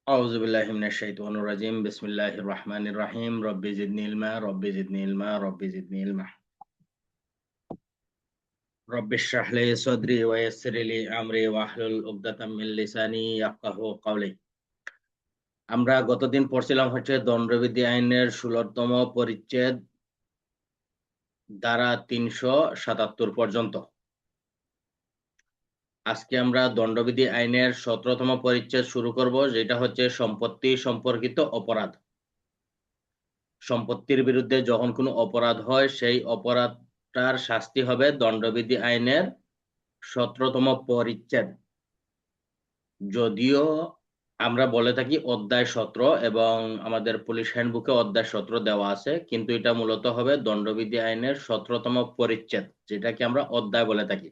أعوذ بالله من الشيطان الرجيم بسم الله الرحمن الرحيم رب زدني علما رب زدني علما رب زدني علما رب اشرح لي صدري ويسر لي أمري واحلل عقدة من লিসানি يفقهوا قولي। আমরা গতদিন পড়ছিলাম হচ্ছে দণ্ডবিধি আইনের 16তম পরিচ্ছেদ ধারা 377 পর্যন্ত। আজকে আমরা দণ্ডবিধি আইনের 17তম পরিচ্ছেদ শুরু করব, যেটা হচ্ছে সম্পত্তি সম্পর্কিত অপরাধ। সম্পত্তির বিরুদ্ধে যখন কোনো অপরাধ হয় সেই অপরাধটার শাস্তি হবে দণ্ডবিধি আইনের 17তম পরিচ্ছেদ। যদিও আমরা বলে থাকি অধ্যায় 17 এবং আমাদের পুলিশ হ্যান্ডবুকে অধ্যায় 17 দেওয়া আছে, কিন্তু এটা মূলত হবে দণ্ডবিধি আইনের 17তম পরিচ্ছেদ, যেটাকে আমরা অধ্যায় বলে থাকি।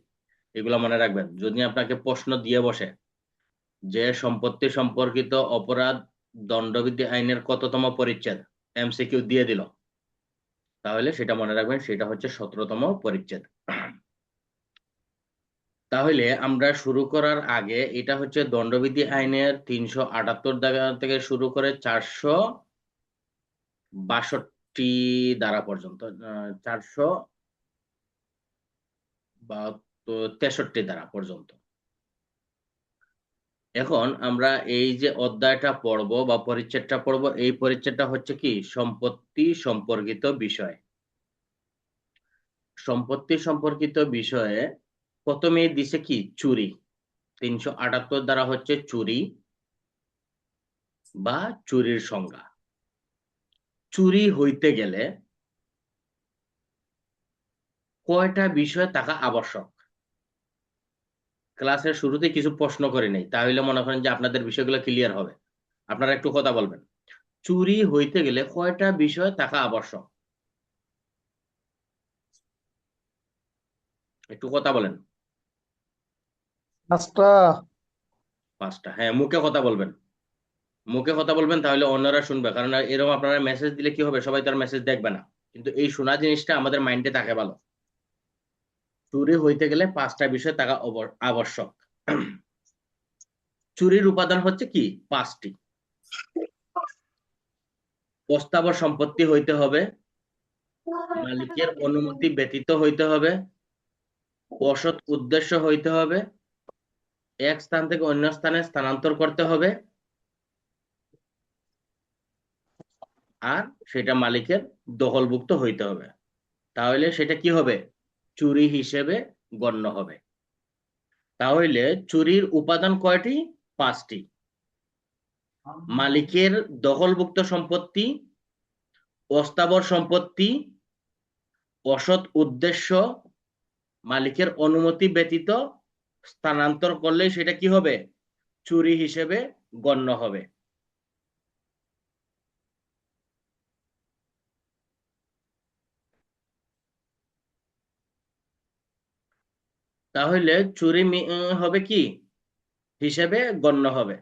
এগুলো মনে রাখবেন। যদি আপনাকে প্রশ্ন দিয়ে বসে যে সম্পত্তি সম্পর্কিত অপরাধ দণ্ডবিধি আইনের কততম পরিচ্ছেদ, এমসিকিউ দিয়ে দিল, তাহলে সেটা মনে রাখবেন, সেটা হচ্ছে 17তম পরিচ্ছেদ। তাহলে আমরা শুরু করার আগে, এটা হচ্ছে দণ্ডবিধি আইনের 378 ধারা থেকে শুরু করে 462 ধারা পর্যন্ত, 463 ধারা পর্যন্ত। এখন আমরা এই যে অধ্যায়টা পড়ব বা পরিচ্ছেদটা পড়ব, এই পরিচ্ছেদটা হচ্ছে কি সম্পত্তি সম্পর্কিত বিষয়। সম্পত্তি সম্পর্কিত বিষয়ে প্রথমে দিছে কি চুরি। 378 দ্বারা হচ্ছে চুরি বা চুরির সংজ্ঞা। চুরি হইতে গেলে কয়টা বিষয় থাকা আবশ্যক। ক্লাসের শুরুতে কিছু প্রশ্ন করে নেই, তাহলে মনে করেন যে আপনাদের বিষয়গুলো ক্লিয়ার হবে। আপনারা একটু কথা বলবেন, চুরি হইতে গেলে কয়টা বিষয় থাকা আবশ্যক, একটু কথা বলেন। 5টা। 5টা, হ্যাঁ, মুখে কথা বলবেন, মুখে কথা বলবেন, তাহলে অন্যরা শুনবে। কারণ এরকম আপনারা মেসেজ দিলে কি হবে, সবাই তার মেসেজ দেখবে না, কিন্তু এই শোনা জিনিসটা আমাদের মাইন্ডে থাকে ভালো। চুরি হইতে গেলে 5টা বিষয় থাকা আবশ্যক। চুরির উপাদান হচ্ছে কি 5টি। অস্থাবর সম্পত্তি হইতে হবে, মালিকের অনুমতি ব্যতীত হইতে হবে, অসৎ উদ্দেশ্য হইতে হবে, এক স্থান থেকে অন্য স্থানে স্থানান্তর করতে হবে, আর সেটা মালিকের দখলভুক্ত হইতে হবে। তাহলে সেটা কি হবে, চুরি হিসেবে গণ্য হবে। তাহলে চুরির উপাদান কয়টি? 5টি। মালিকের দখলভুক্ত সম্পত্তি, অস্থাবর সম্পত্তি, অসৎ উদ্দেশ্য, মালিকের অনুমতি ব্যতীত স্থানান্তর করলে সেটা কি হবে, চুরি হিসেবে গণ্য হবে। তাহলে চুরি হবে কি হিসেবে গণ্য হবে।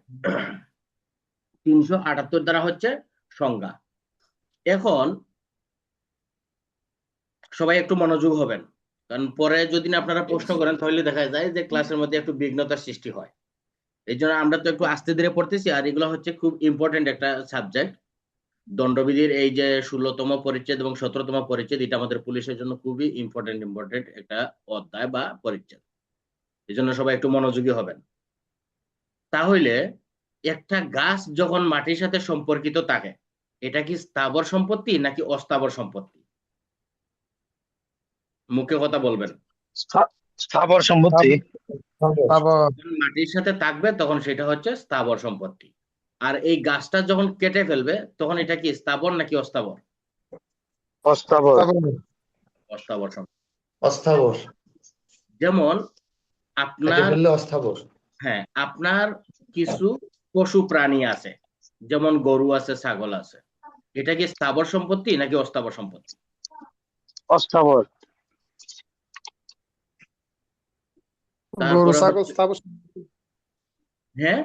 378 দ্বারা হচ্ছে সংজ্ঞা। এখন সবাই একটু মনোযোগ হবেন, কারণ পরে যদি না আপনারা প্রশ্ন করেন তাহলে দেখা যায় যে ক্লাসের মধ্যে একটু বিঘ্নতার সৃষ্টি হয়। এই জন্য আমরা তো একটু আস্তে ধীরে পড়তেছি, আর এগুলো হচ্ছে খুব ইম্পর্টেন্ট একটা সাবজেক্ট। দণ্ডবিধির এই যে 16তম পরিচ্ছেদ এবং 17তম পরিচ্ছেদ, এটা আমাদের পুলিশের জন্য খুবই ইম্পর্টেন্ট একটা অধ্যায় বা পরিচ্ছেদ। এই জন্য সবাই একটু মনোযোগী হবেন। তাহলে একটা গাছ যখন মাটির সাথে সম্পর্কিত থাকে, এটা কি স্থাবর সম্পত্তি নাকি অস্থাবর সম্পত্তি? মুখে কথা বলবেন। স্থাবর সম্পত্তি। মাটির সাথে থাকবে তখন সেটা হচ্ছে স্থাবর সম্পত্তি। আর এই গাছটা যখন কেটে ফেলবে তখন এটা কি স্থাবর নাকি অস্থাবর? অস্থাবর। অস্থাবর সম্পত্তি। অস্থাবর। যেমন আপনার, অস্থাবর। হ্যাঁ, আপনার কিছু পশু প্রাণী আছে, যেমন গরু আছে, ছাগল আছে, এটা কি স্থাবর সম্পত্তি নাকি অস্থাবর সম্পত্তি? অস্থাবর। তারপরে হ্যাঁ,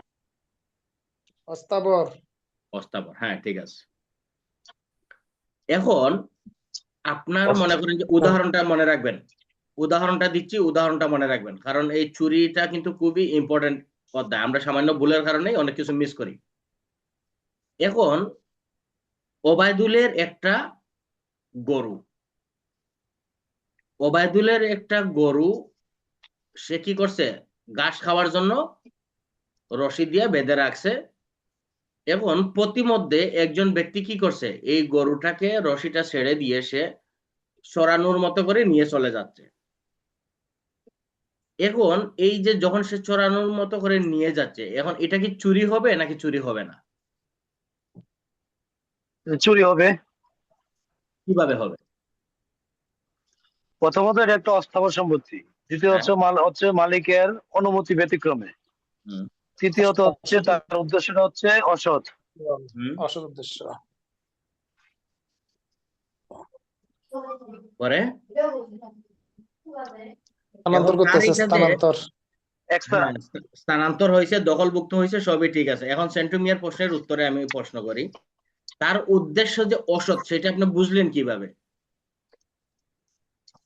অস্থাবর। অস্থাবর, হ্যাঁ, ঠিক আছে। এখন আপনার মনে করেন যে উদাহরণটা মনে রাখবেন, উদাহরণটা দিচ্ছি, উদাহরণটা মনে রাখবেন, কারণ এই চুরিটা কিন্তু খুবই ইম্পর্টেন্ট অধ্যায়। আমরা সামান্য ভুলের কারণে অনেক কিছু মিস করি। এখন ওবায়দুলের একটা গরু, ওবায়দুলের একটা গরু, সে কি করছে, ঘাস খাওয়ার জন্য রশি দিয়ে বেঁধে রাখছে। এখন প্রতিমধ্যে একজন ব্যক্তি কি করছে, এই গরুটাকে রশিটা ছেড়ে দিয়ে সে চড়ানোর মতো করে নিয়ে চলে যাচ্ছে। এখন এই যে যখন সে চড়ানোর মতো করে নিয়ে যাচ্ছে, এখন এটা কি চুরি হবে নাকি চুরি হবে না? চুরি হবে। কিভাবে হবে? প্রথমত এটা একটা অস্থাবর সম্পত্তি। দ্বিতীয় হ্যাঁ। হচ্ছে মালিকের অনুমতি ব্যতিক্রমে। হুম। তৃতীয়ত হচ্ছে তার উদ্দেশ্যটা হচ্ছে অসৎ। হুম। অসৎ উদ্দেশ্য। পরে এখন স্থানান্তর তার করতেছে, হিসাবে, স্থানান্তর। এক্সট্রা। হ্যাঁ, স্থানান্তর হয়েছে, দখলভুক্ত হয়েছে, সবই ঠিক আছে। এখন সেন্টু মিয়ার প্রশ্নের উত্তরে আমি প্রশ্ন করি, তার উদ্দেশ্য যে অসৎ সেটা আপনি বুঝলেন কিভাবে?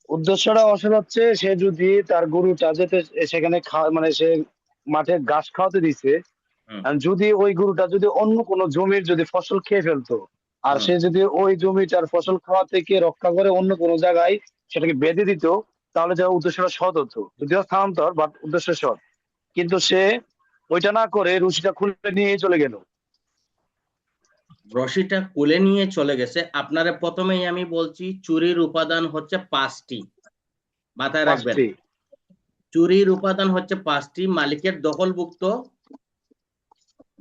উদ্দেশ্যটা অসৎ হচ্ছে, সে যদি তার গরুটা যেতে সেখানে মানে সে মাঠে ঘাস খাওয়াতে দিছে, হুম। আর যদি ওই গরুটা যদি অন্য কোনো জমির যদি ফসল খেয়ে ফেলতো, আর হুম। সে যদি ওই জমিটার ফসল খাওয়া থেকে রক্ষা করে অন্য কোনো জায়গায় সেটাকে বেঁধে দিত, তাহলে যে উদ্দেশ্যটা সৎ হতো, যদিও স্থানান্তর, বাট উদ্দেশ্য সৎ। কিন্তু সে ওইটা না করে রশিটা খুলে নিয়ে চলে গেল। রশিটা কোলে নিয়ে চলে গেছে। আপনারা প্রথমেই আমি বলছি চুরির উপাদান হচ্ছে 5টি, মাথায় রাখবেন। পাঁচটি। চুরির উপাদান হচ্ছে 5টি: মালিকের দখলভুক্ত,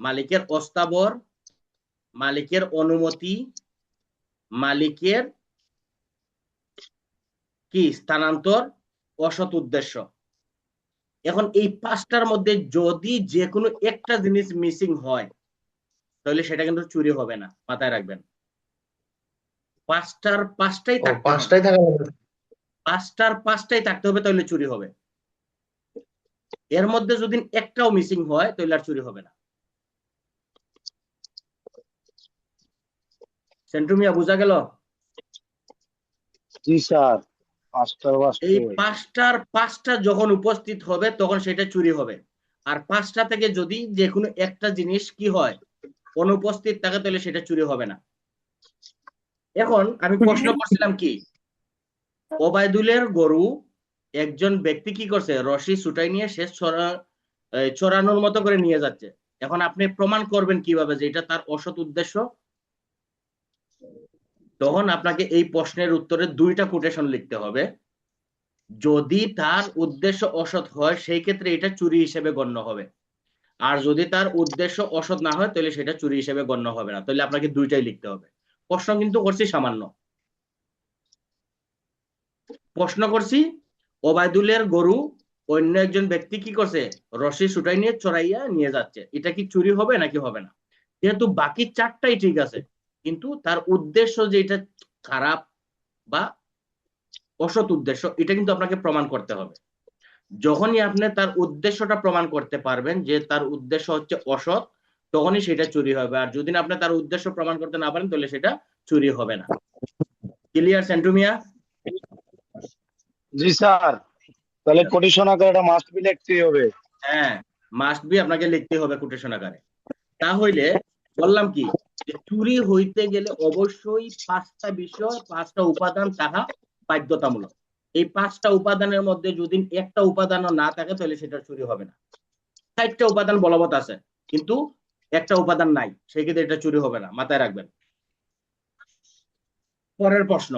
মালিকের অস্থাবর, মালিকের অনুমতি, মালিকের কি স্থানান্তর, অসৎ উদ্দেশ্য। এখন এই 5টার মধ্যে যদি যে কোনো একটা জিনিস মিসিং হয় তাহলে সেটা কিন্তু চুরি হবে না, মাথায় রাখবেন। 5টার 5টাই ও, থাকতে হবে, 5টাই থাকা লাগবে। 5টার 5টাই থাকতে হবে, তাহলে চুরি হবে। এর মধ্যে যদি একটাও মিসিং হয় তাহলে আর চুরি হবে না। সেন্টু মিয়া, বোঝা গেল? জি স্যার। এই 5টা। 5টার 5টা যখন উপস্থিত হবে তখন সেটা চুরি হবে। আর 5টা থেকে যদি যে কোনো একটা জিনিস কি হয়, অনুপস্থিত থাকে, তাহলে সেটা চুরি হবে না। এখন আমি প্রশ্ন করছিলাম কি, ওবায়দুলের গরু একজন ব্যক্তি কি করছে, রশি ছুটাই নিয়ে সে চড়ানোর মতো করে নিয়ে যাচ্ছে। এখন আপনি প্রমাণ করবেন কিভাবে যে এটা তার অসৎ উদ্দেশ্য? তখন আপনাকে এই প্রশ্নের উত্তরে 2টা কোটেশন লিখতে হবে। যদি তার উদ্দেশ্য অসৎ হয় সেই ক্ষেত্রে এটা চুরি হিসেবে গণ্য হবে, আর যদি তার উদ্দেশ্য অসৎ না হয় তাহলে সেটা চুরি হিসেবে গণ্য হবে না। তাহলে আপনাকে 2টাই লিখতে হবে। প্রশ্ন কিন্তু করছি সামান্য, প্রশ্ন করছি ওবায়দুলের গরু অন্য একজন ব্যক্তি কি করছে, রশি ছুটাই নিয়ে চড়াইয়া নিয়ে যাচ্ছে, এটা কি চুরি হবে নাকি হবে না? যেহেতু বাকি 4টাই ঠিক আছে, কিন্তু তার উদ্দেশ্য যে এটা খারাপ বা অসৎ উদ্দেশ্য, এটা কিন্তু আপনাকে প্রমাণ করতে হবে। যখনই আপনি তার উদ্দেশ্যটা প্রমাণ করতে পারবেন যে তার উদ্দেশ্য হচ্ছে অসৎ, তখনই সেটা চুরি হবে। আর যদি আপনি তার উদ্দেশ্য প্রমাণ করতে না পারেন তাহলে সেটা চুরি হবে না। ক্লিয়ার সেন্টু মিয়া? জি স্যার। তাহলে কোটেশন আকারে এটা মাস্ট বি লিখতেই হবে। হ্যাঁ, মাস্ট বি আপনাকে লিখতে হবে কোটেশন আকারে। তাহলে বললাম কি, যে চুরি হইতে গেলে অবশ্যই 5টা বিষয়, 5টা উপাদান থাকা বাধ্যতামূলক। এই 5টা উপাদানের মধ্যে যদি একটা উপাদানও না থাকে তাহলে সেটা চুরি হবে না। 4টা উপাদান বলবৎ আছে, কিন্তু একটা উপাদান নাই, সেই ক্ষেত্রে এটা চুরি হবে না, মাথায় রাখবেন। পরের প্রশ্ন,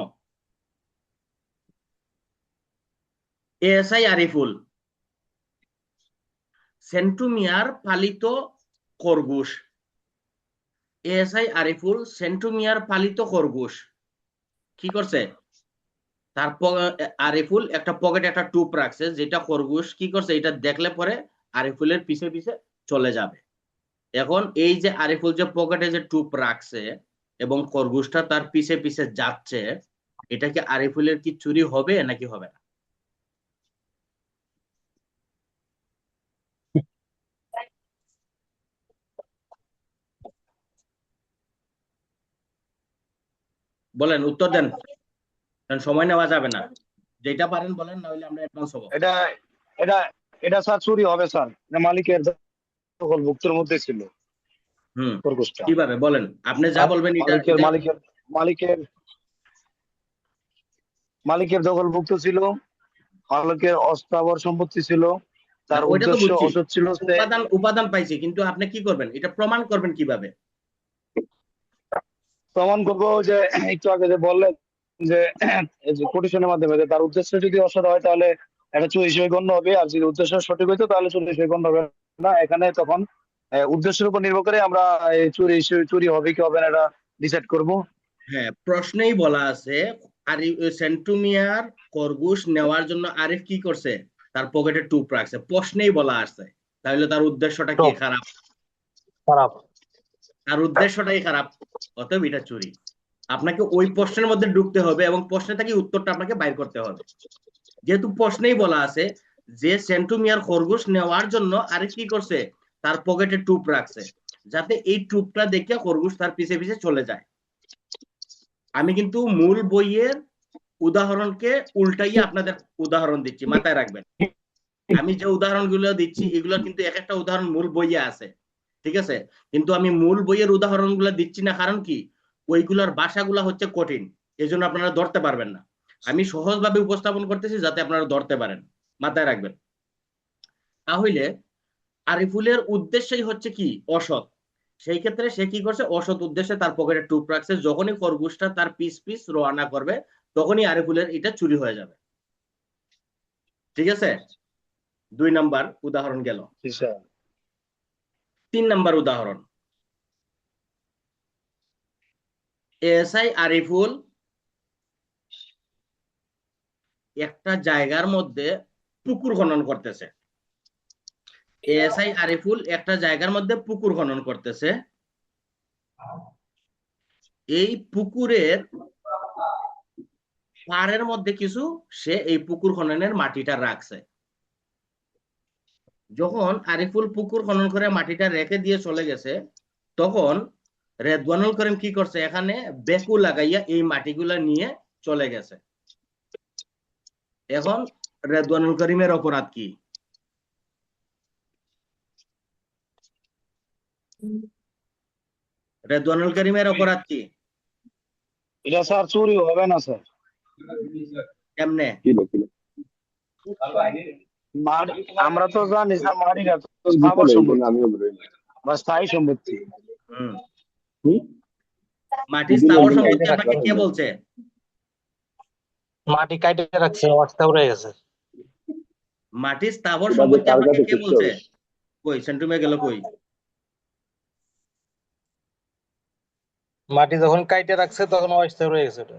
এএসআই আরিফুল সেন্টু মিয়ার পালিত খরগোশ। এএসআই আরিফুল সেন্টু মিয়ার পালিত খরগোশ কি করছে, তার আরিফুল একটা পকেটে একটা টুপ রাখছে, যেটা খরগোশ কি করছে, এটা দেখলে পরে আরিফুলের পিছে পিছে চলে যাবে। এখন এই যে আরিফুল যে পকেটে যে টুপ রাখছে এবং খরগোশটা তার পিছে পিছে যাচ্ছে, এটা কি আরিফুলের কি চুরি হবে নাকি হবে না? বলেন, উত্তর দেন, কারণ সময় নেওয়া যাবে না। যেটা পারেন বলেন, না হলে আমরা অ্যাডভান্স হবো। এটা এটা এটা স্যার চুরি হবে স্যার, এটা মালিকের দখলভুক্তের মধ্যে ছিল। হুম, খরগোশটা। কিভাবে বলেন, আপনি যা আর বলবেন এটা মালিকের এটা মালিকের মালিকের মালিকের দখলভুক্ত ছিল, মালিকের অস্থাবর সম্পত্তি ছিল, না তার ওইটা তো উদ্দেশ্য বুঝছি, অসৎ ছিল, সে উপাদান উপাদান পাইছি, কিন্তু আপনি কি করবেন, এটা প্রমাণ করবেন কিভাবে? প্রমাণ করবো যে একটু আগে যে বললেন যে এই যে কোটেশনের মাধ্যমে যে তার উদ্দেশ্য যদি অসৎ হয় তাহলে এটা চুরি হিসেবে গণ্য হবে, আর যদি উদ্দেশ্য সঠিক হইতো তাহলে চুরি হিসেবে গণ্য হবে না। এখানে তখন উদ্দেশ্যের উপর নির্ভর করে আমরা এই চুরি হবে কি হবে না এটা ডিসাইড করব। হ্যাঁ, প্রশ্নেই বলা আছে আরিফ সেন্টুমিয়ার খরগোশ নেওয়ার জন্য আরিফ কি করছে, তার পকেটে টুপ রাখছে, প্রশ্নেই বলা আছে, তাহলে তার উদ্দেশ্যটা কি টপ খারাপ? খারাপ। তার উদ্দেশ্যটাই খারাপ, অতএব এটা চুরি। আপনাকে ওই প্রশ্নের মধ্যে ঢুকতে হবে এবং প্রশ্নে থেকে উত্তরটা আপনাকে বাইর করতে হবে। যেহেতু প্রশ্নেই বলা আছে যে সেন্টুমিয়ার খরগোশ নেওয়ার জন্য আরিফ কি করছে, তার পকেটে টুপ রাখছে, যাতে এই টুপটা দেখে খরগোশ তার পিছে পিছে চলে যায়। আমি কিন্তু মূল বইয়ের উদাহরণকে উল্টাইয়ে আপনাদের উদাহরণ দিচ্ছি, মাথায় রাখবেন। আমি যে উদাহরণগুলো দিচ্ছি এগুলো কিন্তু এক একটা উদাহরণ মূল বইয়ে আছে, ঠিক আছে? কিন্তু আমি মূল বইয়ের উদাহরণগুলো দিচ্ছি না, কারণ কি, ওইগুলোর ভাষাগুলো হচ্ছে কঠিন, এজন্য আপনারা ধরতে পারবেন না। আমি সহজভাবে উপস্থাপন করতেছি যাতে আপনারা ধরতে পারেন, মাথায় রাখবেন। তাহলে আরিফুলের উদ্দেশ্যই হচ্ছে কি, অসৎ। সেই ক্ষেত্রে সে কি করছে, অসৎ উদ্দেশ্যে তার পকেটে টুপ রাখছে, যখনই খরগোশটা তার পিস পিস রওনা করবে তখনই আরিফুলের এটা চুরি হয়ে যাবে। ঠিক আছে, 2 নাম্বার উদাহরণ গেল। 3 নাম্বার উদাহরণ, এএসআই আরিফুল একটা জায়গার মধ্যে পুকুর খনন করতেছে। এএসআই আরিফুল একটা জায়গার মধ্যে পুকুর খনন করতেছে। এই পুকুরের পাড়ের মধ্যে কিছু সে এই পুকুর খননের মাটিটা রাখছে। যখন আরিফুল পুকুর খনন করে মাটিটা রেখে দিয়ে চলে গেছে, তখন রেদওয়ানুল করিম কি করছে, এখানে বেকু লাগাইয়া এই মাটিগুলা নিয়ে চলে গেছে। এখন রেদওয়ানুল করিমের অপরাধ কি? রেদওয়ানুল করিমের অপরাধ কি? এটা স্যার চুরি হবে না স্যার। কেমনে? আমরা তো জানি স্যার মাটিটা তো স্থাবর সম্পত্তি বা স্থায়ী সম্পত্তি। হুম, মাটি স্থাবর সম্পত্তি আপনাকে কে বলছে? মাটি কাটে রাখছে, অবস্থা উড়ে গেছে। মাটি স্থাবর সম্পত্তি আপনাকে কে বলছে? কই সেন্টুমে গেল কই? মাটি যখন কাটে রাখছে তখন অবস্থা উড়ে গেছে ওটা।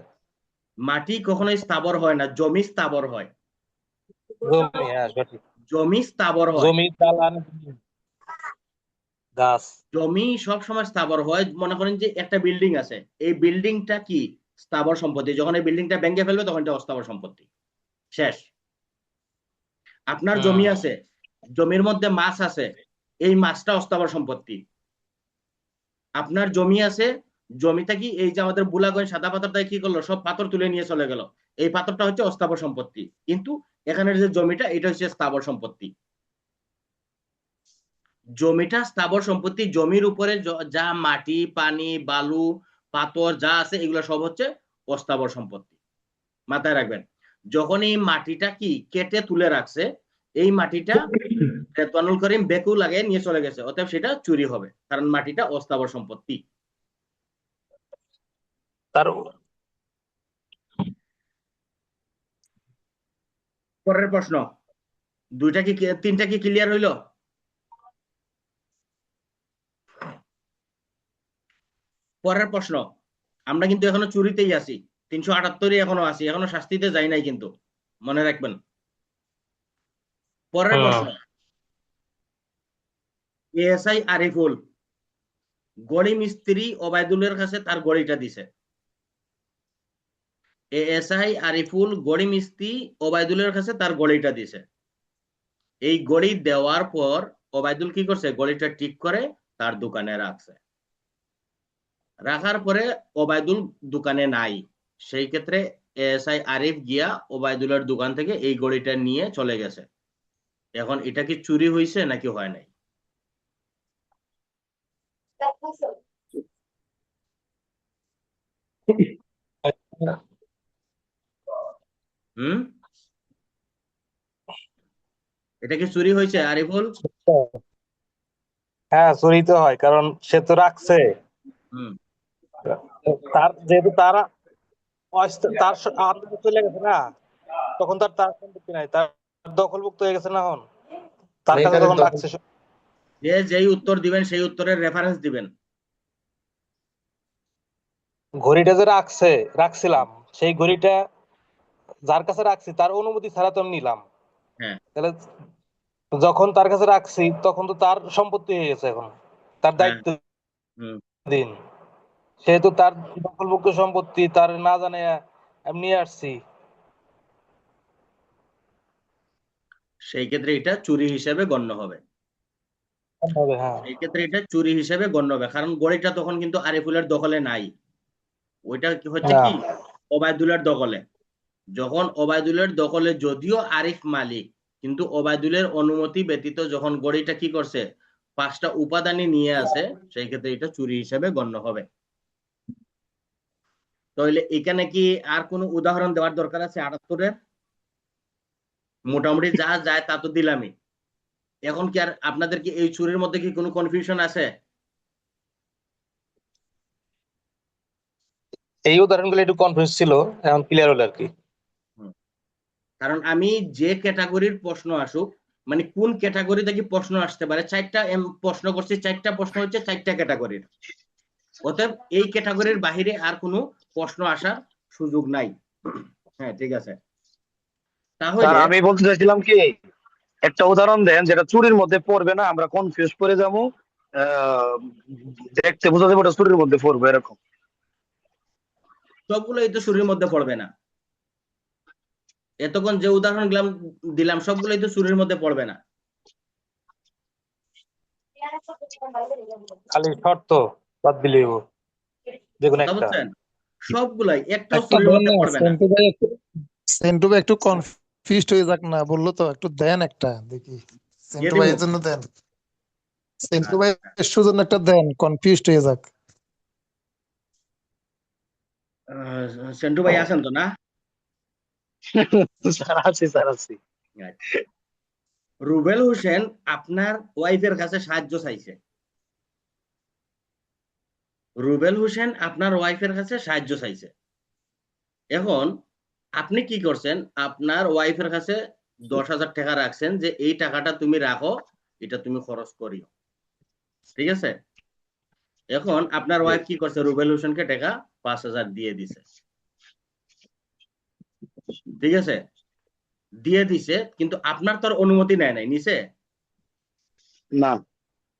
মাটি কখনোই স্থাবর হয় না, জমি স্থাবর হয়। জমি, হ্যাঁ সঠিক। জমি স্থাবর হয়। জমি, দালান, গাছ। জমি সব সময় স্থাবর হয়। মনে করেন যে একটা বিল্ডিং আছে, এই বিল্ডিংটা কি স্থাবর সম্পত্তি, যখন এই বিল্ডিংটা ভেঙে ফেলবে তখন এটা অস্থাবর সম্পত্তি, শেষ। আপনার জমি আছে, জমির মধ্যে মাছ আছে, এই মাছটা অস্থাবর সম্পত্তি। আপনার জমি আছে, জমিটা কি, এই যে আমাদের বুলাগঞ্জ সাদা পাথরটা কি করলো, সব পাথর তুলে নিয়ে চলে গেল, এই পাথরটা হচ্ছে অস্থাবর সম্পত্তি। কিন্তু এখানের যে জমিটা এটা হচ্ছে স্থাবর সম্পত্তি। জমিটা স্থাবর সম্পত্তি, জমির উপরে যা মাটি পানি বালু পাথর যা আছে এগুলো সব হচ্ছে অস্থাবর সম্পত্তি, মাথায় রাখবেন। যখন এই মাটিটা কি কেটে তুলে রাখছে, এই মাটিটা রেদওয়ানুল করিম বেকু লাগিয়ে নিয়ে চলে গেছে, অতএব সেটা চুরি হবে, কারণ মাটিটা অস্থাবর সম্পত্তি। তার পরের প্রশ্ন, 3টা কি ক্লিয়ার হইলো? পরের প্রশ্ন, আমরা কিন্তু এখনো চুরিতেই আছি, 378 এখনো আছি, এখনো শাস্তিতে যাই নাই কিন্তু, মনে রাখবেন। পরের প্রশ্ন, এএসআই আরিফুল গড়ি মিস্ত্রি ওবায়দুলের কাছে তার গড়িটা দিছে। এএসআই আরিফুল গড়ি মিস্ত্রি ওবায়দুলের কাছে তার গড়িটা দিছে। এই গড়ি দেওয়ার পর ওবায়দুল কি করছে, গড়িটা ঠিক করে তার দোকানে রাখছে। রাখার পরে ওবায়দুল দোকানে নাই, সেই ক্ষেত্রে এএসআই আরিফ গিয়া ওবায়দুলের দোকান থেকে এই গড়িটা নিয়ে চলে গেছে। এখন এটা কি চুরি হয়েছে নাকি হয় নাই? হুম, এটা কি চুরি হয়েছে আরিফুল? হ্যাঁ, চুরি তো হয়, কারণ সে তো রাখছে। হুম, তার যেহেতু তারা তার আত্মীয় চলে গেছে না, তখন তার তার সম্পত্তি নাই, তার দখলমুক্ত হয়ে গেছে না এখন, তার কাছে তখন রাখছে যে যেই উত্তর দিবেন সেই উত্তরের রেফারেন্স দিবেন। ঘড়িটা যে রাখছিলাম, সেই ঘড়িটা যার কাছে রাখছি তার অনুমতি ছাড়া তো আমি নিলাম। হ্যাঁ, তাহলে যখন তার কাছে রাখছি তখন তো তার সম্পত্তি হয়ে গেছে, এখন তার হ্যাঁ, দায়িত্ব হুম, দিন, সেহেতু তার দখলমুক্ত সম্পত্তি তার না জানে আমি নিয়ে আসছি। সেই ক্ষেত্রে এটা চুরি হিসেবে গণ্য হবে। হবে, হ্যাঁ। সেই ক্ষেত্রে এটা চুরি হিসেবে গণ্য হবে, কারণ গড়িটা তখন কিন্তু আরিফুলের দখলে নাই, ওইটা কি হচ্ছে হ্যাঁ, কি ওবায়দুলের দখলে। যখন ওবায়দুলের দখলে, যদিও আরিফ মালিক, কিন্তু ওবায়দুলের অনুমতি ব্যতীত যখন গড়িটা কি করছে 5টা উপাদানই নিয়ে আসে, সেই ক্ষেত্রে এটা চুরি হিসেবে গণ্য হবে। তাহলে এখানে কি আর কোনো উদাহরণ দেওয়ার দরকার আছে 78-এর? মোটামুটি যা যায় তা তো দিলামই। এখন কি আর আপনাদের কি এই চুরির মধ্যে কি কোনো কনফিউশন আছে? এই উদাহরণগুলো একটু কনফিউজ ছিল, এখন ক্লিয়ার হলো আর কি। হুম। কারণ আমি যে ক্যাটাগরির প্রশ্ন আসুক, মানে কোন ক্যাটাগরি থেকে প্রশ্ন আসতে পারে, 4টা প্রশ্ন করছি, 4টা প্রশ্ন হচ্ছে 4টা ক্যাটাগরির। অতএব এই ক্যাটাগরির বাহিরে আর কোনো প্রশ্ন আসার সুযোগ নাই। হ্যাঁ, ঠিক আছে। স্যার তাহলে আমি বলতে চাইছিলাম কি, একটা উদাহরণ দেন যেটা চুরির মধ্যে পড়বে না, আমরা কনফিউজ করে যাবো। আহ, দেখতে বোঝা যাবে ওটা চুরির মধ্যে পড়বে এরকম। সবগুলোই তো চুরির মধ্যে পড়বে না। এতক্ষণ যে উদাহরণ দিলাম সবগুলোই তো চুরির মধ্যে পড়বে না। খালি শর্ত বাদ দিলেই হবো, যে কোনো কথা একটা। বলছেন, সবগুলাই একটাও একটা চুরির দেন মধ্যে না পড়বে না। সেন্টু ভাই একটু কনফিউজড হয়ে যাক না, বললো তো একটু দেন একটা দেখি। দিয়ে সেন্টু দিব। ভাইয়ের জন্য দেন, সেন্টু ভাই আচ্ছা, জন্য একটা দেন, কনফিউজড হয়ে যাক। সেন্টু ভাই আছেন তো না? স্যার আছি, স্যার আছি। আচ্ছা। রুবেল হোসেন আপনার ওয়াইফের কাছে সাহায্য চাইছে। রুবেল হোসেন আপনার ওয়াইফের কাছে সাহায্য চাইছে। এখন আপনি কি করছেন, আপনার ওয়াইফের কাছে 10,000 টাকা রাখছেন, যে এই টাকাটা তুমি রাখো, এটা তুমি খরচ করিও। ঠিক আছে। এখন আপনার ওয়াইফ কি করছে, রুবেল হোসেনকে টাকা 5,000 দিয়ে দিছে। ঠিক আছে, দিয়ে দিছে, কিন্তু আপনার তোর অনুমতি নেয় নাই, নিছে? না,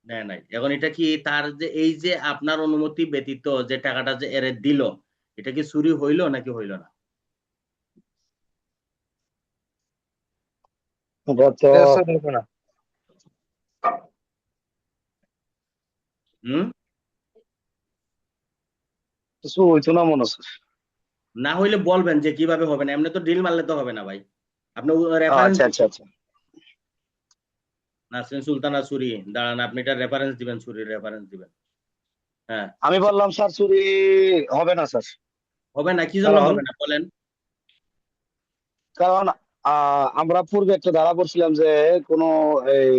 নেয় নাই। এখন এটা কি তার যে এই যে আপনার অনুমতি ব্যতীত যে টাকাটা যে এরে দিল, এটা কি চুরি হইলো নাকি হইলো না? ওটা তো এটা চুরি হবে না। হুম, কিছু হইতো না মনে হচ্ছে। না হইলে বলবেন যে কিভাবে হবে না, এমনি তো ডিল মারলে তো হবে না ভাই। আপনি রেফারেন্স আচ্ছা আচ্ছা আচ্ছা। নাসরিন সুলতানা চুরি, দাঁড়ান আপনি এটা রেফারেন্স দিবেন, চুরির রেফারেন্স দিবেন। হ্যাঁ, আমি বললাম স্যার চুরি হবে না স্যার। হবে না, কি জন্য কারণ হবে না বলেন? কারণ আমরা পূর্বে একটা ধারা করছিলাম যে কোনো এই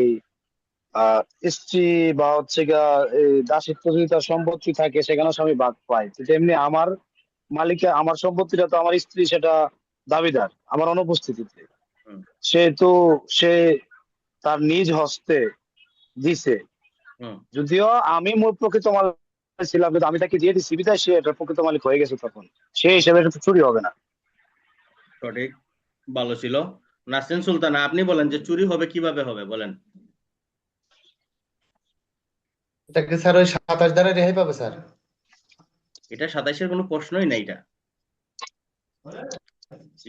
আহ স্ত্রী বা হচ্ছে গা এই দাসিত্ব যদি তার সম্পত্তি থাকে সেখানে স্বামী ভাগ পায়, তো তেমনি আমার মালিকের আমার সম্পত্তিটা তো আমার স্ত্রী সেটা দাবিদার আমার অনুপস্থিতিতে। হুম, সেহেতু সে তার নিজ হস্তে দিছে, হুম, যদিও আমি মূল প্রকৃত মালিক ছিলাম, কিন্তু আমি তাকে দিয়ে দিচ্ছি বিধায় সে এটার প্রকৃত মালিক হয়ে গেছে, তখন সেই হিসেবে এটা তো চুরি হবে না। সঠিক, ভালো ছিল। নাসরিন সুলতানা আপনি বলেন যে চুরি হবে কিভাবে হবে বলেন। এটাকে স্যার ওই 27 দ্বারা রেহাই পাবে স্যার। এটা 27-এর কোনো প্রশ্নই নাই। এটা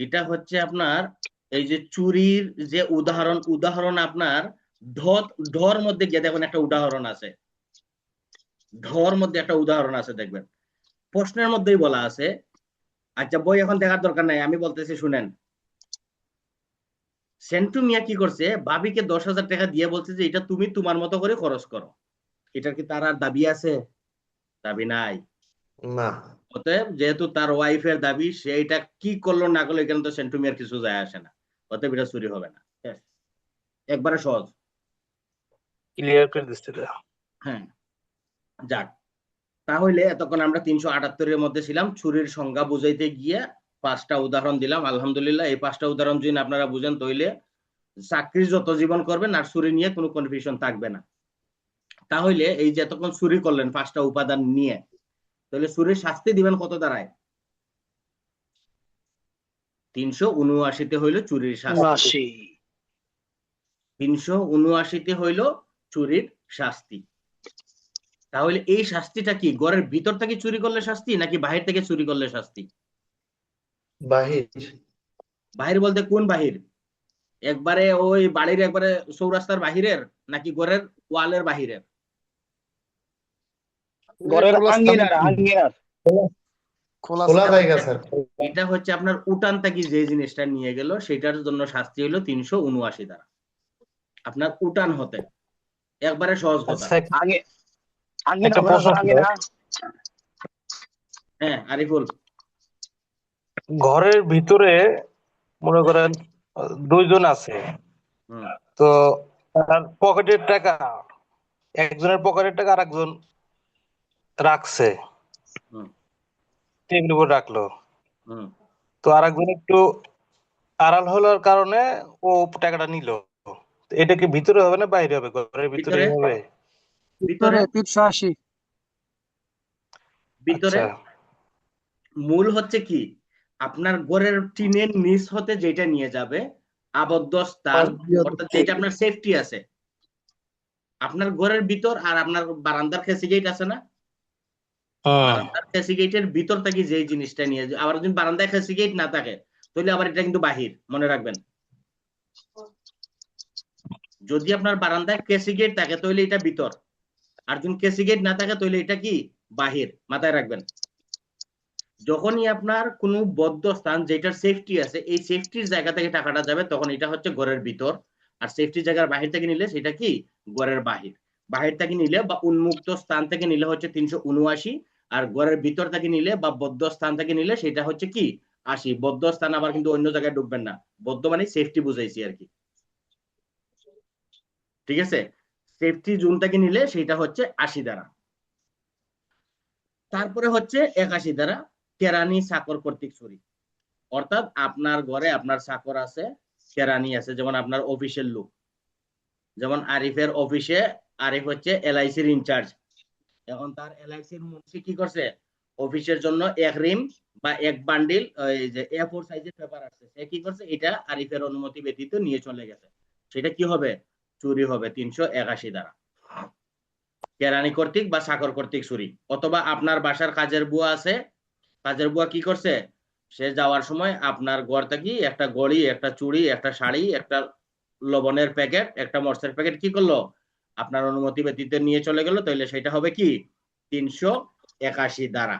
এটা হচ্ছে আপনার এই যে চুরির যে উদাহরণ আপনার ঢর মধ্যে গিয়ে দেখুন একটা উদাহরণ আছে। ঢর মধ্যে একটা উদাহরণ আছে দেখবেন, প্রশ্নের মধ্যেই বলা আছে। আচ্ছা, বই এখন দেখার দরকার নাই, আমি বলতেছি শুনেন। সেন্টু মিয়া কি করছে, ভাবিকে 10,000 টাকা দিয়ে বলছে যে এটা তুমি তোমার মতো করে খরচ করো। এটার কি তার আর দাবি আছে? দাবি নাই। না। অতএব যেহেতু তার ওয়াইফের দাবি, সে এটা কি করলো না করলো এখানে তো সেন্টুমিয়ার কিছু যায় আসে না, অতএব এটা চুরি হবে না। ব্যাস, একবারে সহজ। ক্লিয়ার করে দিচ্ছে এটা। হ্যাঁ, যাক, তাহলে এতক্ষণ আমরা 378-এর মধ্যে ছিলাম। চুরির সংজ্ঞা বুঝাইতে গিয়ে 5টা উদাহরণ দিলাম। আলহামদুলিল্লাহ, এই 5টা উদাহরণ যদি আপনারা বুঝেন তাহলে চাকরি যত জীবন করবেন আর চুরি নিয়ে কোনো কনফিউশন থাকবে না। তাহলে এই যে এতক্ষণ চুরি করলেন 5টা উপাদান নিয়ে, তাহলে চুরির শাস্তি দিবেন কত দাঁড়ায়? 379-তে হইল চুরির শাস্তি। 379-তে হইল চুরির শাস্তি। তাহলে এই শাস্তিটা কি ঘরের ভিতর থেকে চুরি করলে শাস্তি নাকি বাহির থেকে চুরি করলে শাস্তি? বাহির। বাহির বলতে কোন বাহির? একবারে ওই বাড়ির একবারে চৌরাস্তার বাহিরের নাকি ঘরের ওয়ালের বাহিরের? ঘরের খোলা স্থানে আঙ্গিনার আঙ্গিনার খোলা খোলা স্থানে। জায়গা স্যার। এটা হচ্ছে আপনার উঠান থেকে যে জিনিসটা নিয়ে গেল সেটার জন্য শাস্তি হলো 379 দ্বারা। আপনার উঠান হতে, একবারে সহজ কথা। আচ্ছা, আগে আঙ্গিনা একটা ঘরের প্রশ্ন ছিল। আঙ্গিনা হ্যাঁ আরিফুল, ঘরের ভিতরে মনে করেন 2 জন আছে, হুম তো তার পকেটের টাকা, একজনের পকেটের টাকা আরেকজন রাখছে, হুম টেবিলের উপর রাখলো। হুম তো আরেকজন একটু আড়াল হওয়ার কারণে ও টাকাটা নিল। তো এটা কি ভিতরে হবে না বাইরে হবে? ঘরের ভিতরে ভিতরে, হবে। ভিতরে, 380। ভিতরে। আচ্ছা। মূল হচ্ছে কি, আপনার ঘরের টিনের নিচ হতে যেটা নিয়ে যাবে আবদ্ধ স্থান, পাশ দিয়ে অর্থাৎ যেটা আপনার সেফটি আছে, আপনার ঘরের ভিতর আর আপনার বারান্দার খেসি গেট আছে না, বারান্দার খেসি গেটের ভিতর থেকে যে জিনিসটা নিয়ে আবার যদি বারান্দায় খেসি গেট না থাকে তাহলে আবার এটা কিন্তু বাহির, মনে রাখবেন। যদি আপনার বারান্দায় কেসি গেট থাকে তাহলে এটা ভিতর, আর যদি কেসি গেট না থাকে তাহলে এটা কি বাহির, মাথায় রাখবেন। যখনই আপনার কোনো বদ্ধ স্থান যেটার সেফটি আছে এই সেফটির জায়গা থেকে টাকাটা যাবে তখন এটা হচ্ছে ঘরের ভিতর, আর সেফটি জায়গার বাহির থেকে নিলে সেটা কি ঘরের বাহির। বাহির থেকে নিলে বা উন্মুক্ত স্থান থেকে নিলে হচ্ছে 379, আর ঘরের ভিতর থেকে নিলে বা বদ্ধ স্থান থেকে নিলে সেটা হচ্ছে কি 80। বদ্ধ স্থান আবার কিন্তু অন্য জায়গায় ঢুকবেন না, বদ্ধ মানে সেফটি বুঝাইছি আর কি, ঠিক আছে। সেফটি জোন থেকে নিলে সেটা হচ্ছে 80 দ্বারা। তারপরে হচ্ছে 81 দ্বারা কেরানি চাকর কর্তৃক চুরি, অর্থাৎ আপনার ঘরে আপনার চাকর আছে, কেরানি আছে, যেমন আপনার অফিসের লোক, যেমন আরিফের অফিসে আরিফ হচ্ছে এলআইসির ইনচার্জ। এখন তার এলআইসির মুন্সি কি করছে, অফিসের জন্য এক রিম বা এক বান্ডিল ওই যে A4 সাইজের পেপার আছে, সে কি করছে এটা আরিফের অনুমতি ব্যতীত নিয়ে চলে গেছে, সেটা কি হবে চুরি হবে 381 দ্বারা। কেরানি কর্তৃক বা চাকর কর্তৃক চুরি। অথবা আপনার বাসার কাজের বুয়া আছে, কাজের বুয়া কি করছে, সে যাওয়ার সময় আপনার ঘর থেকে একটা ঘড়ি, একটা চুড়ি, একটা শাড়ি, একটা লবণের প্যাকেট, একটা মরচের প্যাকেট কি করলো আপনার অনুমতি ব্যতীত নিয়ে চলে গেল, তাহলে সেটা হবে কি 381 দ্বারা।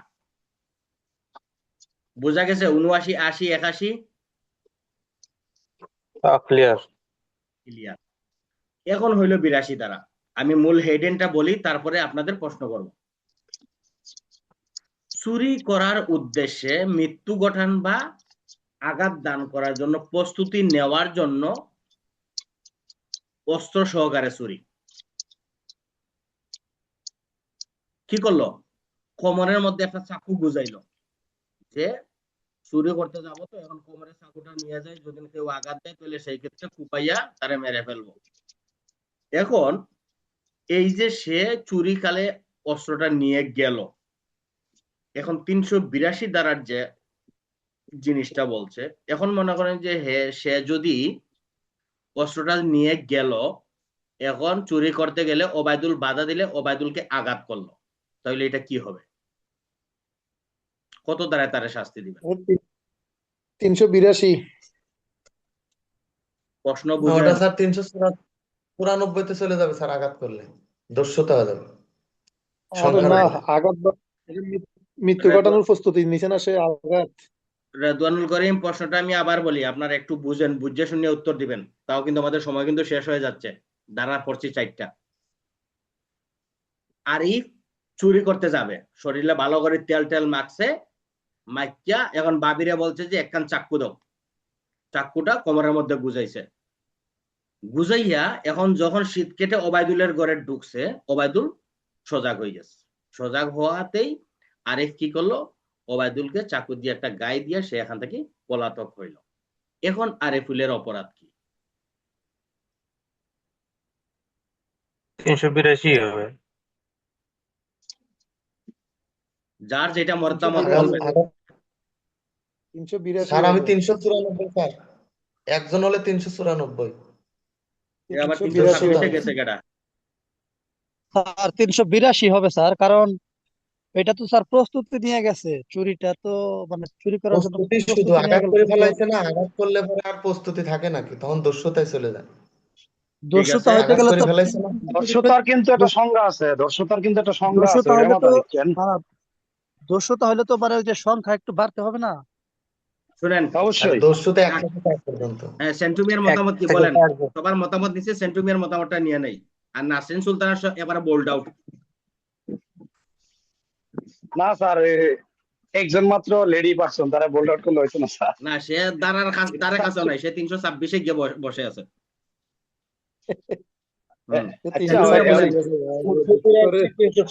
বোঝা গেছে? 79, 80, 81 ক্লিয়ার। ক্লিয়ার। এখন হইলো 82 দ্বারা। আমি মূল হেডেনটা বলি তারপরে আপনাদের প্রশ্ন করব। চুরি করার উদ্দেশ্যে মৃত্যু ঘটান বা আঘাত দান করার জন্য প্রস্তুতি নেওয়ার জন্য অস্ত্র সহকারে চুরি। কি করলো, কোমরের মধ্যে একটা চাকু গুজাইলো, যে চুরি করতে যাবো তো এখন কোমরের চাকুটা নিয়ে যায়, যদি কেউ আঘাত দেয় তাহলে সেই ক্ষেত্রে কুপাইয়া তারে মেরে ফেলবো। এখন এই যে সে চুরিকালে অস্ত্রটা নিয়ে গেল, এখন 382 দ্বারার যে জিনিসটা বলছে, এখন মনে করেন যে সে যদি অস্ত্রটা নিয়ে গেল, এখন চুরি করতে গেলে ওবায়দুল বাধা দিলে ওবায়দুলকে আঘাত করলো, তাহলে এটা কি হবে, কত দ্বারায় তারে শাস্তি দিবেন? 382। প্রশ্ন ওটা বুঝেন? স্যার 394-তে চলে যাবে স্যার, আঘাত করলে দস্যুতা হয়ে যাবে আরে সংখ্যা না, রইলে। আঘাত মৃত্যু ঘটানোর প্রস্তুতি নিছে না সে, আঘাত। রেদওয়ানুল করিম, প্রশ্নটা আমি আবার বলি, আপনারা একটু বুঝেন, বুঝে শুনে উত্তর দিবেন, তাও কিন্তু আমাদের সময় কিন্তু শেষ হয়ে যাচ্ছে, ধারা পড়ছি 4টা। আরিফ চুরি করতে যাবে, শরীরে ভালো করে তেল টেল মাখছে, মাইকিয়া এখন বাবিরে বলছে যে একখান চাক্কু দাও, চাক্কুটা কোমরের মধ্যে গুজাইছে, গুজাইয়া এখন যখন শীত কেটে ওবায়দুলের ঘরে ঢুকছে, ওবায়দুল সজাগ হয়ে গেছে। সজাগ হওয়াতেই আরিফ কি করলো, ওবায়দুলকে চাকু দিয়ে একটা গায়ে দিয়ে সে এখান থেকে পলাতক হইল। এখন আরিফুলের অপরাধ কি? 382 হবে। যার যেটা মতামত আঘাত বলবেন। আঘাত 382 স্যার আমি হবে। 394 স্যার, একজন হলে 394। এ আবার 382 326 হবে। গেছে কেডা? স্যার 382 হবে স্যার, কারণ এটা তো স্যার প্রস্তুতি নিয়ে গেছে, চুরিটা তো মানে চুরি করার জন্য প্রস্তুতি শুধু প্রস্তুতি নিয়ে আঘাত গেল, করে কিন্তু ফেলাইছে না, আঘাত করলে পরে আর প্রস্তুতি থাকে নাকি, তখন দস্যুতায় চলে যায়। ঠিক দস্যুতা আছে, হইতে আঘাত গেলে করে তো ফেলাইছে না। দর্শতার কিন্তু একটা সংজ্ঞা আছে, দর্শতার কিন্তু একটা সংজ্ঞা আছে, দস্যুতা ওইটার হইলে তো মাথায় লিখছেন। দস্যুতা হইলে তো মানে ওই যে সংখ্যা একটু বাড়তে হবে না? শুনেন আর অবশ্যই। দস্যুতা 1 থেকে 5 পর্যন্ত। সেন্টুমিয়ার এক মতামত কি থেকে বলেন? 4 জন। সবার মতামত নিচ্ছে, সেন্টুমিয়ার মতামতটা নিয়ে নেই। আর নাসরিন সুলতানের এবারে বোল্ড আউট। না স্যার, একজন মাত্র লেডি পার্সন, তারা বোল্ড আউট করলে হইতো না স্যার। না, সে দ্বারা কাছেও নাই, সে 326-এ গিয়ে বসে আছে। আচ্ছা, সেন্টুমিয়ার বলেন।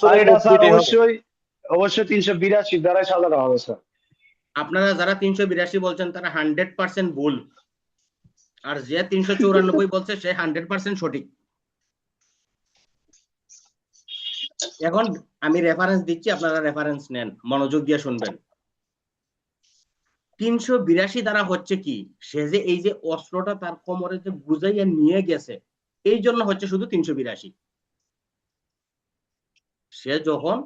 আর এটা স্যার অবশ্যই অবশ্যই 382 দ্বারাই সাজানো হবে স্যার। আপনারা যারা 382 বলছেন তারা 100% ভুল, আর যে 394 বলছে সে 100% সঠিক। এখন আমি রেফারেন্স দিচ্ছি, আপনারা রেফারেন্স নেন, মনোযোগ দিয়ে শুনবেন। 382 দ্বারা হচ্ছে কি, সে যে এই যে অস্ত্রটা তার কোমরে যে গুজাইয়া নিয়ে গেছে, এই জন্য হচ্ছে শুধু 382। সে যখন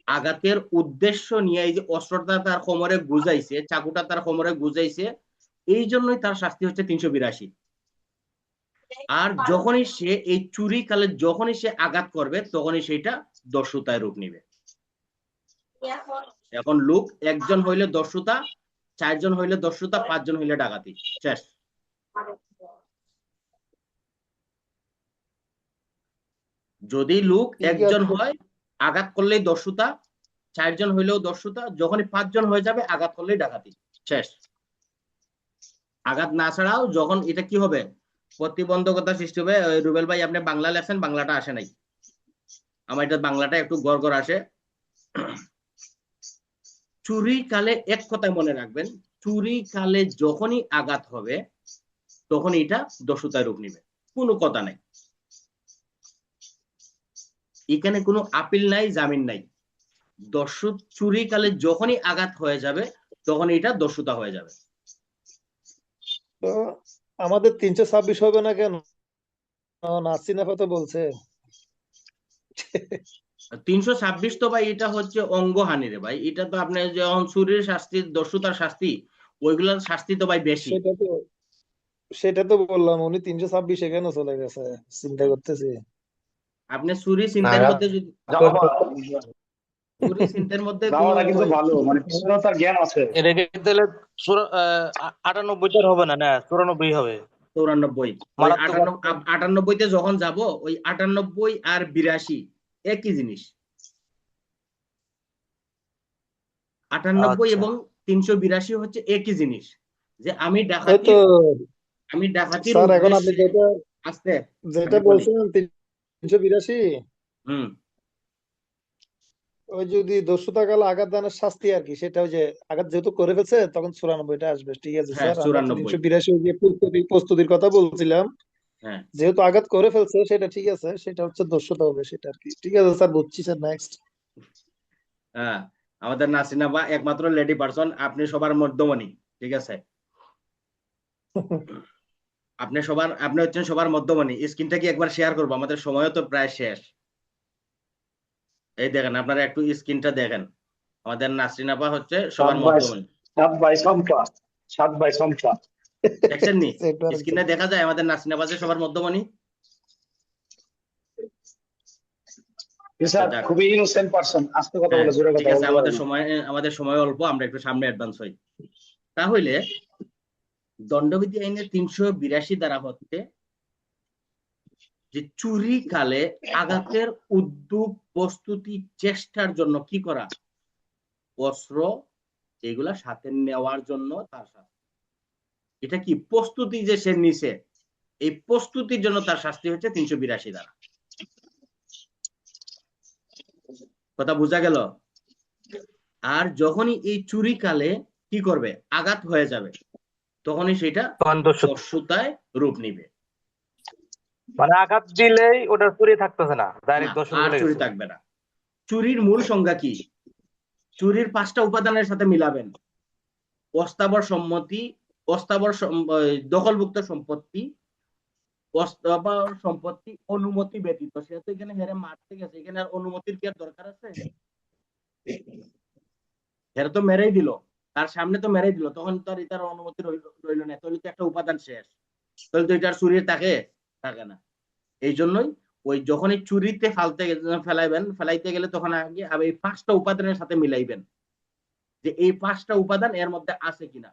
আঘাতের উদ্দেশ্য নিয়ে এই যে অস্ত্রটা তার কোমরে গুজাইছে, চাকুটা তার কোমরে গুজাইছে, এই জন্যই তার শাস্তি হচ্ছে 382। আর যখনই সে এই চুরি কালে যখনই সে আঘাত করবে, তখনই সেটা দস্যুতায় রূপ নিবে। এখন লোক একজন হইলে দস্যুতা, 4 জন হইলে দস্যুতা, 5 জন হইলে ডাকাতি, শেষ। যদি লোক একজন হয়, আঘাত করলেই দস্যুতা, 4 জন হইলেও দস্যুতা, যখনই 5 জন হয়ে যাবে আঘাত করলেই ডাকাতি, শেষ। আঘাত না ছাড়াও যখন এটা কি হবে, প্রতিবন্ধকতা সৃষ্টি হবে। রুবেল ভাই আপনি বাংলা লেখেন, বাংলাটা আসে নাই আমার, এটা বাংলাটা একটু গড়গড় আসে। চুরি কালে এক কথায় মনে রাখবেন, চুরি কালে যখনই আঘাত হবে তখন এটা দস্যুতায় রূপ নিবে, কোনো কথা নাই। এখানে কোনো আপিল নাই, জামিন নাই। দস্যু চুরি কালে যখনই আঘাত হয়ে যাবে তখন এটা দস্যুতা হয়ে যাবে। তো আমাদের 326 হবে না কেন? নাসিন আপা তো বলছে 326 তো ভাই এটা হচ্ছে অঙ্গহানি রে ভাই, এটা তো আপনি যখন চুরির শাস্তি, দস্যুতার শাস্তি, ওইগুলোর শাস্তি তো ভাই বেশি। সেটা তো বললাম, উনি 326 কেন চলে গেছে চিন্তা করতেছি। আপনি চুরি চিন্তার আঘাত মধ্যে যদি চুরি চিন্তার মধ্যে যাওয়াটা কিন্তু ভালো, মানে পিছনে তার জ্ঞান আছে। এটা কি তাহলে 98টার হবে না, না 94 হবে। 94, ওই মারাত্মক 98-তে যখন যাব, ওই 98 আর 82 একই জিনিস। 98 আচ্ছা। এবং 382 হচ্ছে একই জিনিস, যে আমি ওই ডাকাতি, তো আমি ডাকাতির স্যার, এখন আপনি উদ্দেশ্যে আসতে যেটা আমি বলি। বলছিলেন 382, হুম, ওই যদি দস্যুতা কালে আঘাত দানের শাস্তি আর কি, সেটা ওই যে আঘাত যেহেতু করে ফেলছে তখন 94টা আসবে। ঠিক আছে হ্যাঁ, স্যার, আমরা 94। 382 যে প্রস্তুতির কথা বলছিলাম, হ্যাঁ, যেহেতু আঘাত করে ফেলছে সেটা ঠিক আছে, সেটা হচ্ছে দস্যুতা হবে সেটা আর কি। ঠিক আছে স্যার, বুঝছি স্যার, নেক্সট। হ্যাঁ, আমাদের নাসিনা বা একমাত্র লেডি পারসন, আপনি সবার মধ্যমণি, ঠিক আছে। আপনি হচ্ছেন সবার মধ্যমণি। স্ক্রিনটা কি একবার শেয়ার করবো, আমাদের সময়ও তো প্রায় শেষ। এই দেখেন, আপনারা একটু স্ক্রিনটা দেখেন, আমাদের নাসরিন আপা হচ্ছে সবার মধ্যমণি। 7/সম্পা। দেখছেন নি? স্ক্রিনে দেখা যায় আমাদের নাসরিন আপা যে সবার মধ্যমণি। স্যার খুবই ইনোসেন্ট পারসন, আস্তে কথা বলে, জোরে ঠিক কথা আছে, বলতে আমাদের সময় অল্প, আমরা একটু সামনে অ্যাডভান্স হই। তাহলে দণ্ডবিধি আইনের 382 দ্বারা হচ্ছে যে চুরি কালে আঘাতের উদ্যোগ, প্রস্তুতি, চেষ্টার জন্য কি করা, অস্ত্র এগুলা সাথে নেওয়ার জন্য তার শাস্তি। এটা কি প্রস্তুতি যে সে নিছে, এই প্রস্তুতির জন্য তার শাস্তি হচ্ছে 382 ধারা। কথা বোঝা গেল? আর যখনই এই চুরি কালে কি করবে, আঘাত হয়ে যাবে, তখনই সেটা তখন দস্যু দস্যুতায় রূপ নিবে। মানে আঘাত দিলেই ওটা চুরি থাকতেছে না, না, ডাইরেক্ট দস্যু আর চলে চুরি গেছে। থাকবে না। চুরির মূল সংজ্ঞা কি? চুরির 5টা উপাদানের সাথে মিলাবেন: অস্থাবর সম্মতি, দখলভুক্ত সম্পত্তি, অস্থাবর সম্পত্তি অনুমতি ব্যতীত। সে তো এখানে হেরে মারতে গেছে, এখানে আর অনুমতির কি আর দরকার আছে? হেরে তো মেরেই দিল, তার সামনে তো মেরেই দিল, তখন তো আর এটার অনুমতি রইল না, তাহলে তো একটা উপাদান শেষ, তাহলে তো এটার চুরি থাকে না। এই জন্যই ওই যখনই চুরিতে ফেলাইতে গেলে তখন আগে এই 5টা উপাদানের সাথে মিলাইবেন যে এই 5টা উপাদান এর মধ্যে আছে কিনা।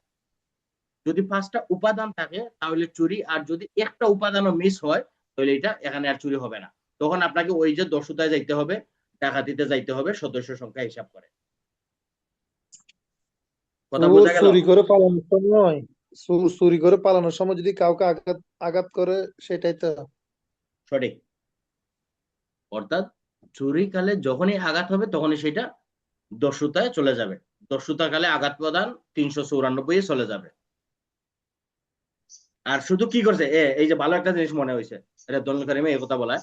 যদি 5টা উপাদান থাকে তাহলে চুরি, আর যদি একটা উপাদানও মিস হয় তাহলে এটা এখানে আর চুরি হবে না। তখন আপনাকে ওই যে দস্যুতায় যাইতে হবে, ডাকাতিতে যাইতে হবে, সদস্য সংখ্যা হিসাব করে। কথা চোর বোঝা গেল? চুরি করে পালানোর সময় যদি কাউকে আঘাত আঘাত করে, সেটাই তো। সঠিক। অর্থাৎ চুরি কালে যখনই আঘাত হবে তখনই সেটা দস্যুতায় চলে যাবে। দস্যুতা কালে আঘাত প্রদান 394 চলে যাবে। আর শুধু কি করছে, এই যে ভালো একটা জিনিস মনে হয়েছে, এটা দলিল কারিমে এই কথা বলায়,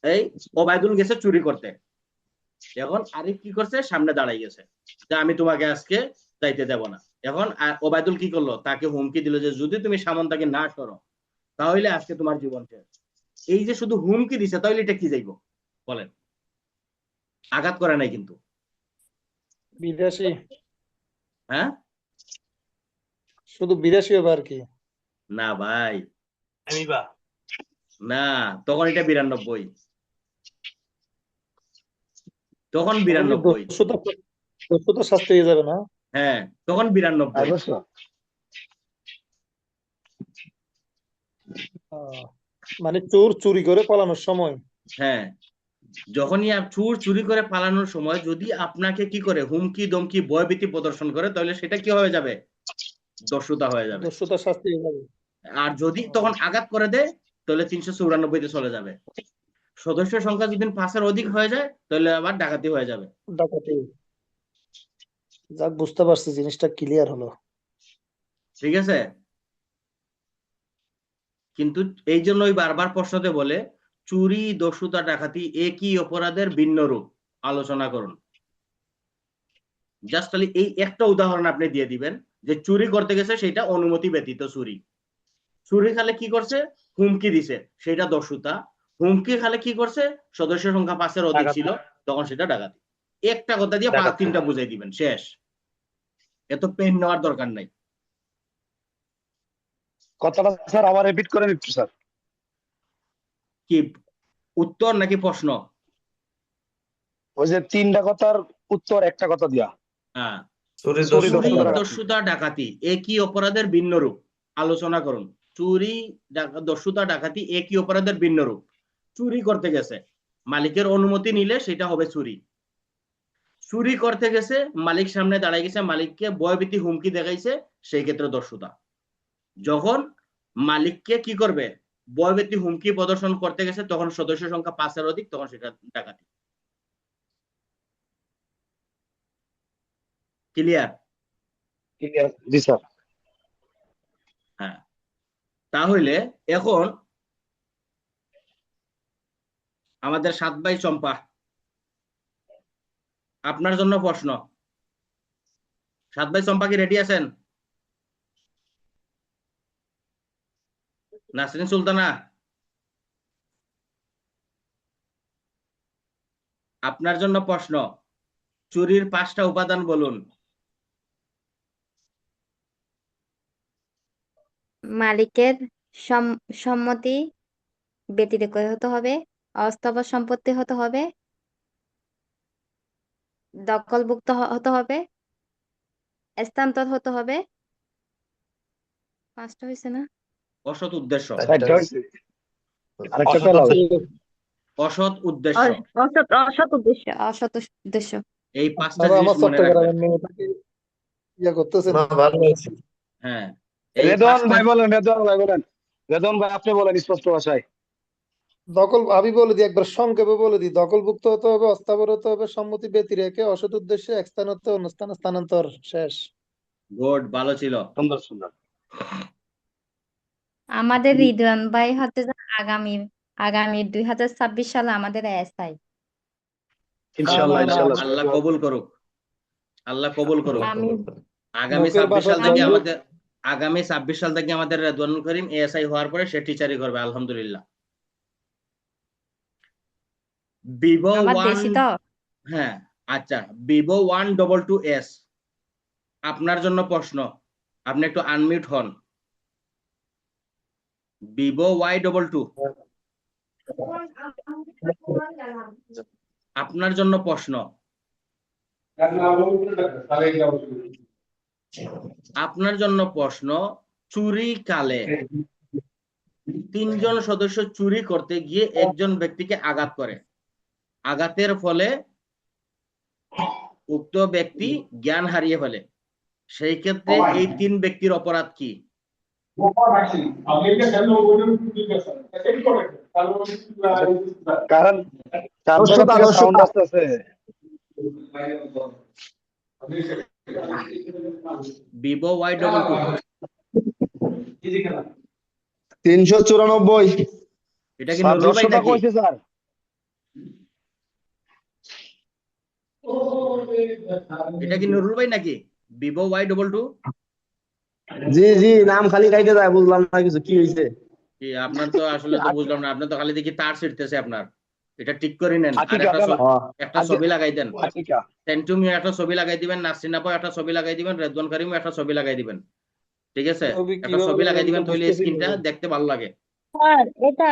এই ওবায়দুল গেছে চুরি করতে, এখন আরিফ কি করছে, সামনে দাঁড়াই গেছে যে আমি তোমাকে আজকে যাইতে দেব না। এখন ওবায়দুল কি করলো, তাকে হুমকি দিল যে যদি তুমি সামন্তাকে না সরো তাহলে আজকে তোমার জীবন শেষ। এই যে শুধু হুমকি দিছে, তাহলে এটা কি যাইব বলেন? আঘাত করে নাই কিন্তু। বিদেশি, হ্যাঁ, শুধু বিদেশি হবে আর কি। না ভাই, আমি বা না, তখন এটা 92, তখন 92। দস্যুতা শাস্তি হয়ে যাবে না? হ্যাঁ, তখন 92। আহ, মানে চোর চুরি করে পালানোর সময়। হ্যাঁ, যখনই চুরি করে পালানোর সময় যদি আপনাকে কি করে, হুমকি দমকি ভয়ভীতি প্রদর্শন করে, তাহলে সেটা কি হয়ে যাবে, দস্যুতা হয়ে যাবে। দস্যুতা শাস্তি হয়ে যাবে। আর যদি তখন আঘাত করে দেয় তাহলে 394-তে চলে যাবে। সদস্য সংখ্যা যদি 5-এর অধিক হয়ে যায় তাহলে আবার ডাকাতি হয়ে যাবে। ডাকাতি। যাক, বুঝতে পারছি, জিনিসটা ক্লিয়ার হলো। ঠিক আছে? কিন্তু এই জন্যই বারবার প্রশ্নতে বলে চুরি, দস্যুতা, ডাকাতি একই অপরাধের ভিন্ন রূপ, আলোচনা করুন। জাস্ট খালি এই একটা উদাহরণ আপনি দিয়ে দিবেন যে চুরি করতে গেছে, সেটা অনুমতি ব্যতীত চুরি। চুরি খালে কি করছে, হুমকি দিছে, সেটা দস্যুতা। হুমকি খালে কি করছে, সদস্য সংখ্যা 5-এর অধিক ডাকাতি। ছিল, তখন সেটা ডাকাতি। একটা কথা দিয়ে ডাকাতি। 3টা বুঝাই দিবেন, শেষ। এত পেন নেওয়ার দরকার নাই। কথাটা স্যার আবার রিপিট করেন একটু স্যার। কি উত্তর নাকি প্রশ্ন? ওই যে 3টা কথার উত্তর একটা কথা দিয়া। হ্যাঁ, চুরি চুরি, চুরি, দস্যুতা ডাকাতি। দস্যুতা, ডাকাতি একই অপরাধের ভিন্ন রূপ, আলোচনা করুন। চুরি, দস্যুতা, ডাকাতি একই অপরাধের ভিন্ন রূপ। চুরি করতে গেছে, মালিকের অনুমতি নিলে সেটা হবে চুরি। চুরি করতে গেছে, মালিক সামনে দাঁড়াই গেছে, মালিককে ভয়ভীতি হুমকি দেখাইছে, সেই ক্ষেত্রে দস্যুতা। যখন মালিককে কি করবে, ভয়ভীতি হুমকি প্রদর্শন করতে গেছে, তখন সদস্য সংখ্যা 5-এর অধিক, তখন সেটা ডাকাতি। ক্লিয়ার? জি স্যার। হ্যাঁ, তাহলে এখন আমাদের 7 ভাই চম্পা, আপনার জন্য প্রশ্ন। 7 ভাই চম্পা কি রেডি আছেন? নাসরিন সুলতানা, আপনার জন্য প্রশ্ন। চুরির 5টা উপাদান বলুন। মালিকের সম্মতি ব্যতীত হতে হবে, অস্থাবর সম্পত্তি হতে হবে, দখলভুক্ত হতে হবে, স্থানান্তর হতে হবে। 5টা হয়েছে না? অসৎ উদ্দেশ্য। 4টা হয়েছে। আরেকটা অসৎ পেলাম উদ্দেশ্য। অসৎ উদ্দেশ্য। অসৎ উদ্দেশ্য, অসৎ উদ্দেশ্য। এই 5টা বাবা জিনিস আমার মনে রাখবেন। চট্টগ্রামের মেয়েটাকে ইয়া করতেছেন। না, ভালো হয়েছে। হ্যাঁ, এই রেদওয়ান 5টা ভাই বলেন, রেদওয়ান ভাই বলেন, রেদওয়ান ভাই আপনি বলেন স্পষ্ট ভাষায়। আমি বলে দিই একবার সংক্ষেপে বলে দিই, দখলমুক্ত হতে হবে, অস্থাবর হতে হবে, সম্মতি ব্যতি রেখে, অসৎ উদ্দেশ্যে এক স্থান হতে অন্য স্থানে স্থানান্তর। শেষ। গুড, ভালো ছিল। সুন্দর সুন্দর। আমাদের রিদওয়ান ভাই হচ্ছে যে আগামী 2026 সালে আমাদের এসআই। ইনশাআল্লাহ না, না, ইনশাআল্লাহ। আল্লাহ কবুল করুক, আল্লাহ কবুল করুক। আমি আগামী লোকের 26 সাল বাসার থেকে জন্য আমাদের রেদওয়ানুল করিম এএসআই হওয়ার পরে সে টিচারই করবে, আলহামদুলিল্লাহ। ভিভো আমার 1, দেশি তো। হ্যাঁ আচ্ছা, ভিভো 122S, আপনার জন্য প্রশ্ন, আপনি একটু আনমিউট হন। ভিভো Y22, আপনার জন্য প্রশ্ন, চুরি কালে 3 জন সদস্য চুরি করতে গিয়ে একজন ব্যক্তিকে আঘাত করে, আঘাতের ফলে উক্ত ব্যক্তি জ্ঞান হারিয়ে ফেলে, সেই ক্ষেত্রে এই 3 ব্যক্তির অপরাধ কি? কারণ কারণ জায়গা থেকে সাউন্ড আসতেছে। Vivo Y22, 394। এটা কি স্যার নুরুল ভাই 100টা নাকি? কইছে স্যার। এটা কি নুরুল ভাই নাকি? Vivo Y22? জি জি, নাম খালি কাইটে যায়, বুঝলাম না কিছু কি হয়েছে। কি আপনার তো আসলে তো বুঝলাম না, আপনার তো খালি দেখি তার ছিটতেছে আপনার। এটা ঠিক করে নেন, আর আকিকা পেলা একটা ছবি লাগাই দেন। আকিকা সেন্টুমিও একটা ছবি লাগাই দিবেন, নাসরিন আপা একটা ছবি লাগাই দিবেন, রেদওয়ান করিমও একটা ছবি লাগাই দিবেন, ঠিক আছে? ছবি একটা কিভাবে ছবি লাগাই লাগাবো দিবেন, তো তাহলে বুঝতেছি না। স্ক্রিনটা দেখতে ভালো লাগে। স্যার, এটা